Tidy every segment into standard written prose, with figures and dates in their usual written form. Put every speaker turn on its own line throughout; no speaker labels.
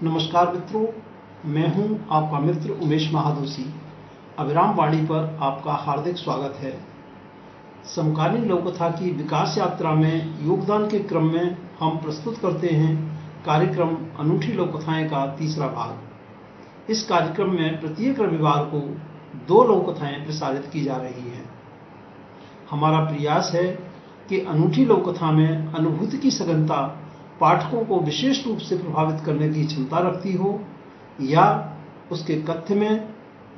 नमस्कार मित्रों, मैं हूं आपका मित्र उमेश महादोशी। अविराम वाणी पर आपका हार्दिक स्वागत है। समकालीन लोककथा की विकास यात्रा में योगदान के क्रम में हम प्रस्तुत करते हैं कार्यक्रम अनूठी लोककथाएं का तीसरा भाग। इस कार्यक्रम में प्रत्येक रविवार को 2 लोककथाएं प्रसारित की जा रही हैं। हमारा प्रयास है कि अनूठी लोककथा में अनुभूति की सघनता पाठकों को विशेष रूप से प्रभावित करने की क्षमता रखती हो, या उसके कथ्य में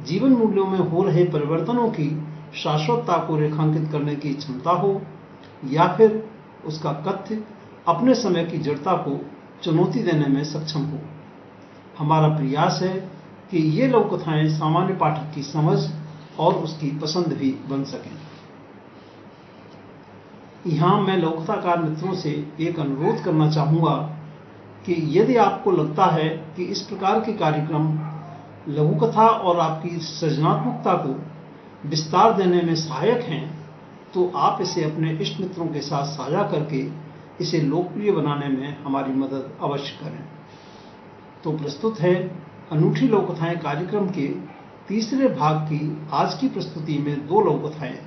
जीवन मूल्यों में हो रहे परिवर्तनों की शाश्वतता को रेखांकित करने की क्षमता हो, या फिर उसका कथ्य अपने समय की जड़ता को चुनौती देने में सक्षम हो। हमारा प्रयास है कि ये लोककथाएं सामान्य पाठक की समझ और उसकी पसंद भी बन सकें। यहाँ मैं लोककथाकार मित्रों से एक अनुरोध करना चाहूँगा कि यदि आपको लगता है कि इस प्रकार के कार्यक्रम लघुकथा और आपकी सृजनात्मकता को विस्तार देने में सहायक हैं, तो आप इसे अपने इष्ट मित्रों के साथ साझा करके इसे लोकप्रिय बनाने में हमारी मदद अवश्य करें। तो प्रस्तुत है अनूठी लोककथाएं कार्यक्रम के तीसरे भाग की आज की प्रस्तुति में 2 लोककथाएं।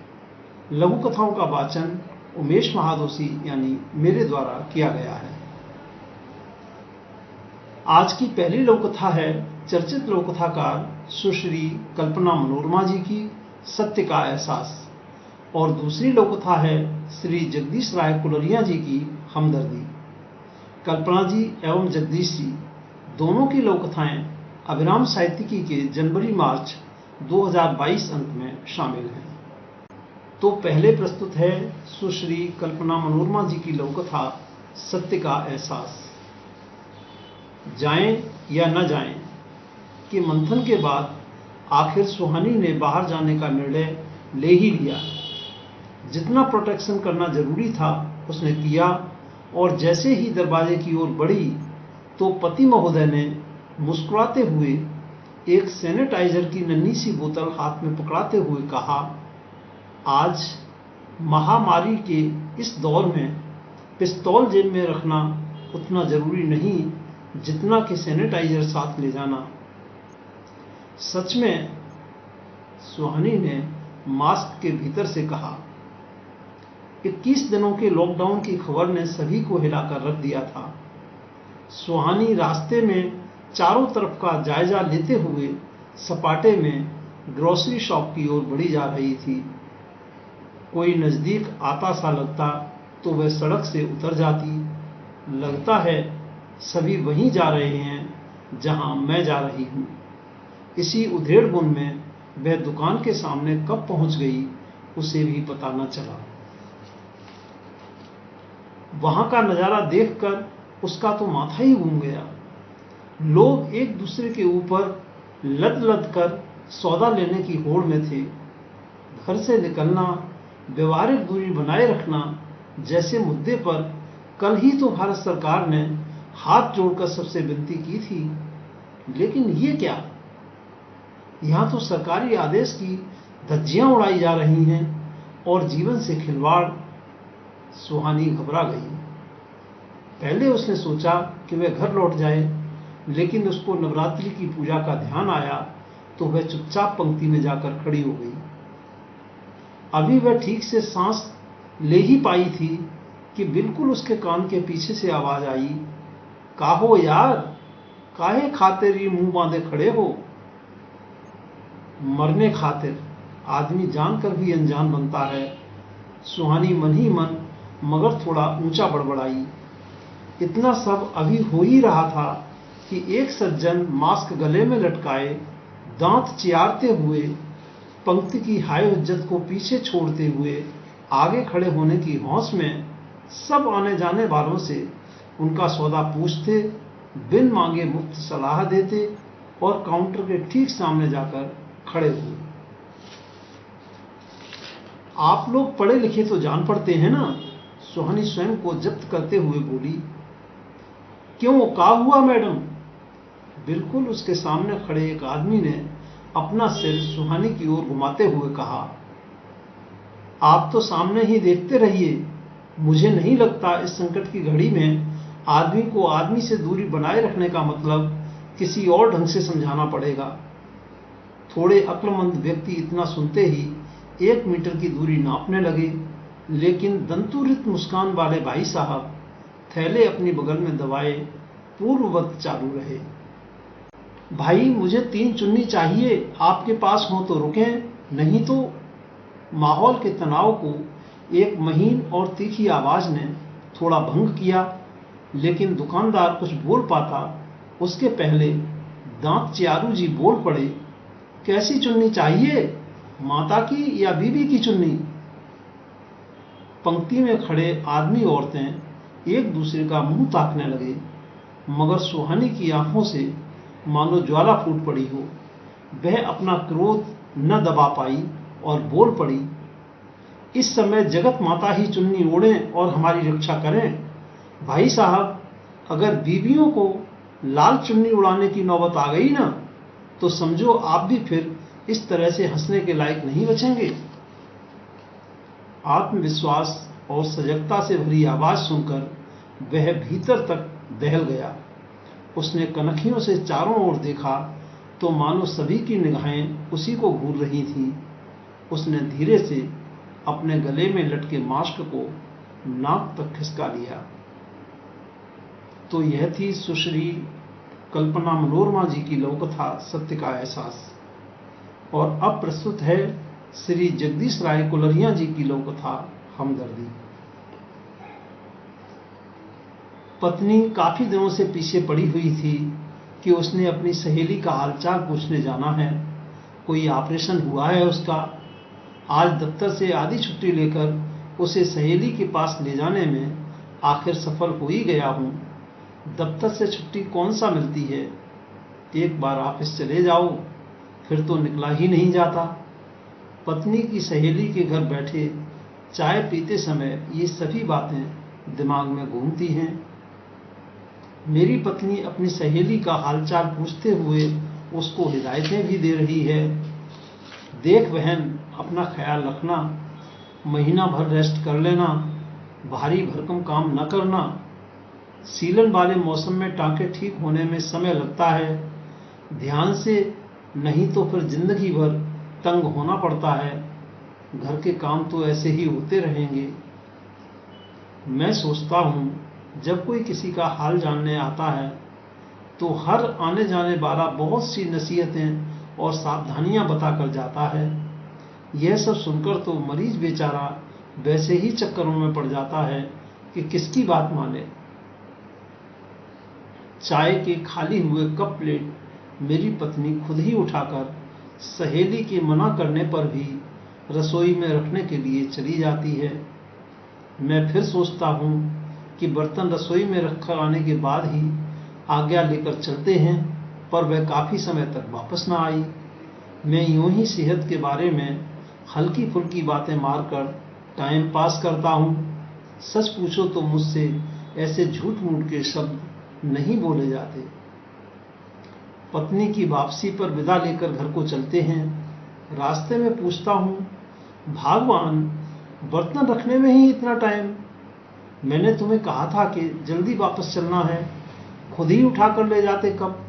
लघुकथाओं का वाचन उमेश महादोशी यानी मेरे द्वारा किया गया है। आज की पहली लोककथा है चर्चित लोककथाकार सुश्री कल्पना मनोरमा जी की सत्य का एहसास, और दूसरी लोककथा है श्री जगदीश राय कुलरिया जी की हमदर्दी। कल्पना जी एवं जगदीश जी दोनों की लोककथाएं अभिराम साहित्यिकी के जनवरी-मार्च 2022 अंक में शामिल हैं। तो पहले प्रस्तुत है सुश्री कल्पना मनोरमा जी की लोककथा सत्य का एहसास। जाएं या न जाएं के मंथन के बाद आखिर सुहानी ने बाहर जाने का निर्णय ले ही लिया। जितना प्रोटेक्शन करना जरूरी था उसने किया, और जैसे ही दरवाजे की ओर बढ़ी तो पति महोदय ने मुस्कुराते हुए एक सैनिटाइजर की नन्ही सी बोतल हाथ में पकड़ाते हुए कहा, आज महामारी के इस दौर में पिस्तौल जेब में रखना उतना जरूरी नहीं जितना कि सैनिटाइजर साथ ले जाना। सच में, सुहानी ने मास्क के भीतर से कहा। 21 दिनों के लॉकडाउन की खबर ने सभी को हिलाकर रख दिया था। सुहानी रास्ते में चारों तरफ का जायजा लेते हुए सपाटे में ग्रोसरी शॉप की ओर बढ़ी जा रही थी। कोई नजदीक आता सा लगता तो वह सड़क से उतर जाती। लगता है सभी वहीं जा रहे हैं जहां मैं जा रही हूं। इसी उधेड़ बुन में वह दुकान के सामने कब पहुंच गई उसे भी पता न चला। वहां का नजारा देखकर उसका तो माथा ही घूम गया। लोग एक दूसरे के ऊपर लद लद कर सौदा लेने की होड़ में थे। घर से निकलना, व्यवहारिक दूरी बनाए रखना जैसे मुद्दे पर कल ही तो भारत सरकार ने हाथ जोड़कर सबसे विनती की थी। लेकिन ये क्या, यहां तो सरकारी आदेश की धज्जियां उड़ाई जा रही हैं और जीवन से खिलवाड़। सुहानी घबरा गई। पहले उसने सोचा कि वह घर लौट जाए, लेकिन उसको नवरात्रि की पूजा का ध्यान आया तो वह चुपचाप पंक्ति में जाकर खड़ी हो गई। अभी वह ठीक से सांस ले ही पाई थी कि बिल्कुल उसके कान के पीछे से आवाज आई, काहो यार, काहे खातिर ये मुंह बांधे खड़े हो। मरने खातिर आदमी जानकर भी अनजान बनता है। सुहानी मन ही मन मगर थोड़ा ऊंचा बड़बड़ाई। इतना सब अभी हो ही रहा था कि एक सज्जन मास्क गले में लटकाए दांत चियारते हुए पंक्ति की हाय इज्जत को पीछे छोड़ते हुए आगे खड़े होने की हौस में सब आने जाने वालों से उनका सौदा पूछते, बिन मांगे मुफ्त सलाह देते और काउंटर के ठीक सामने जाकर खड़े हुए। आप लोग पढ़े लिखे तो जान पड़ते हैं ना, सुहानी स्वयं को जब्त करते हुए बोली। क्यों, क्या हुआ मैडम? बिल्कुल उसके सामने खड़े एक आदमी ने अपना सिर सुहानी की ओर घुमाते हुए कहा, आप तो सामने ही देखते रहिए। मुझे नहीं लगता इस संकट की घड़ी में आदमी को आदमी से दूरी बनाए रखने का मतलब किसी और ढंग से समझाना पड़ेगा। थोड़े अक्लमंद व्यक्ति इतना सुनते ही 1 मीटर की दूरी नापने लगे, लेकिन दंतुरित मुस्कान वाले भाई साहब थैले अपनी बगल में दबाए पूर्ववत चालू रहे। भाई, मुझे 3 चुन्नी चाहिए, आपके पास हो तो रुकें, नहीं तो। माहौल के तनाव को एक महीन और तीखी आवाज ने थोड़ा भंग किया, लेकिन दुकानदार कुछ बोल पाता उसके पहले दांत चियारू जी बोल पड़े, कैसी चुन्नी चाहिए, माता की या बीबी की चुन्नी? पंक्ति में खड़े आदमी औरतें एक दूसरे का मुंह ताकने लगे, मगर सुहानी की आंखों से मानो ज्वाला फूट पड़ी हो। वह अपना क्रोध न दबा पाई और बोल पड़ी, इस समय जगत माता ही चुन्नी ओढ़ें और हमारी रक्षा करें। भाई साहब, अगर बीवियों को लाल चुन्नी उड़ाने की नौबत आ गई ना, तो समझो आप भी फिर इस तरह से हंसने के लायक नहीं बचेंगे। आत्मविश्वास और सजगता से भरी आवाज सुनकर वह भीतर तक दहल गया। उसने कनखियों से चारों ओर देखा तो मानो सभी की निगाहें उसी को घूर रही थीं। उसने धीरे से अपने गले में लटके मास्क को नाक तक खिसका लिया। तो यह थी सुश्री कल्पना मनोरमा जी की लौकथा सत्य का एहसास। और अब प्रस्तुत है श्री जगदीश राय कुलरिया जी की लौकथा हमदर्दी। पत्नी काफी दिनों से पीछे पड़ी हुई थी कि उसने अपनी सहेली का हालचाल पूछने जाना है, कोई ऑपरेशन हुआ है उसका। आज दफ्तर से आधी छुट्टी लेकर उसे सहेली के पास ले जाने में आखिर सफल हो ही गया हूं। दफ्तर से छुट्टी कौन सा मिलती है, एक बार ऑफिस चले जाओ फिर तो निकला ही नहीं जाता। पत्नी की सहेली के घर बैठे चाय पीते समय ये सभी बातें दिमाग में घूमती हैं। मेरी पत्नी अपनी सहेली का हालचाल पूछते हुए उसको हिदायतें भी दे रही है, देख बहन, अपना ख्याल रखना, महीना भर रेस्ट कर लेना, भारी भरकम काम न करना, सीलन वाले मौसम में टांके ठीक होने में समय लगता है, ध्यान से नहीं तो फिर जिंदगी भर तंग होना पड़ता है, घर के काम तो ऐसे ही होते रहेंगे। मैं सोचता हूं जब कोई किसी का हाल जानने आता है तो हर आने जाने वाला बहुत सी नसीहतें और सावधानियां बताकर जाता है। यह सब सुनकर तो मरीज बेचारा वैसे ही चक्करों में पड़ जाता है कि किसकी बात माने। चाय के खाली हुए कप प्लेट मेरी पत्नी खुद ही उठाकर सहेली के मना करने पर भी रसोई में रखने के लिए चली जाती है। मैं फिर सोचता हूं कि बर्तन रसोई में रखकर आने के बाद ही आज्ञा लेकर चलते हैं, पर वह काफी समय तक वापस न आई। मैं यूं ही सेहत के बारे में हल्की फुल्की बातें मारकर टाइम पास करता हूं। सच पूछो तो मुझसे ऐसे झूठ मूठ के शब्द नहीं बोले जाते। पत्नी की वापसी पर विदा लेकर घर को चलते हैं। रास्ते में पूछता हूं, भगवान, बर्तन रखने में ही इतना टाइम? मैंने तुम्हें कहा था कि जल्दी वापस चलना है, खुद ही उठा कर ले जाते कब।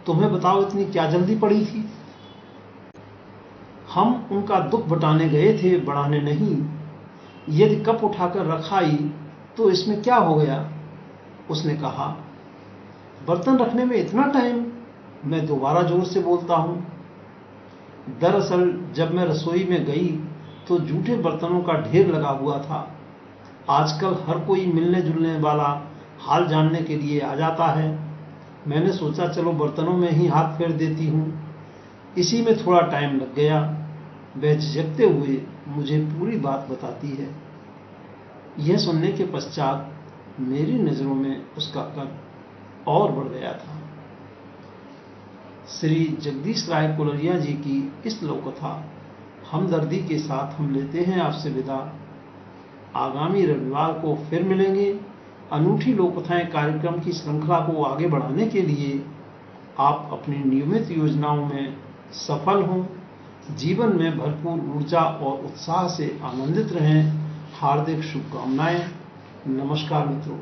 तुम्हें बताओ इतनी क्या जल्दी पड़ी थी? हम उनका दुख बटाने गए थे, बढ़ाने नहीं। यदि कप उठाकर रखा ही तो इसमें क्या हो गया? उसने कहा, बर्तन रखने में इतना टाइम? मैं दोबारा जोर से बोलता हूं। दरअसल जब मैं रसोई में गई तो जूठे बर्तनों का ढेर लगा हुआ था। आजकल हर कोई मिलने जुलने वाला हाल जानने के लिए आ जाता है। मैंने सोचा चलो बर्तनों में ही हाथ फेर देती हूं। इसी में थोड़ा टाइम लग गया। वह झिझकते हुए मुझे पूरी बात बताती है। यह सुनने के पश्चात मेरी नजरों में उसका कद और बढ़ गया था। श्री जगदीश राय कुलरिया जी की इस लोककथा हमदर्दी के साथ हम लेते हैं आपसे विदा। आगामी रविवार को फिर मिलेंगे। अनूठी लोककथाएं कार्यक्रम की श्रृंखला को आगे बढ़ाने के लिए आप अपनी नियमित योजनाओं में सफल हों, जीवन में भरपूर ऊर्जा और उत्साह से आनंदित रहें। हार्दिक शुभकामनाएं। नमस्कार मित्रों।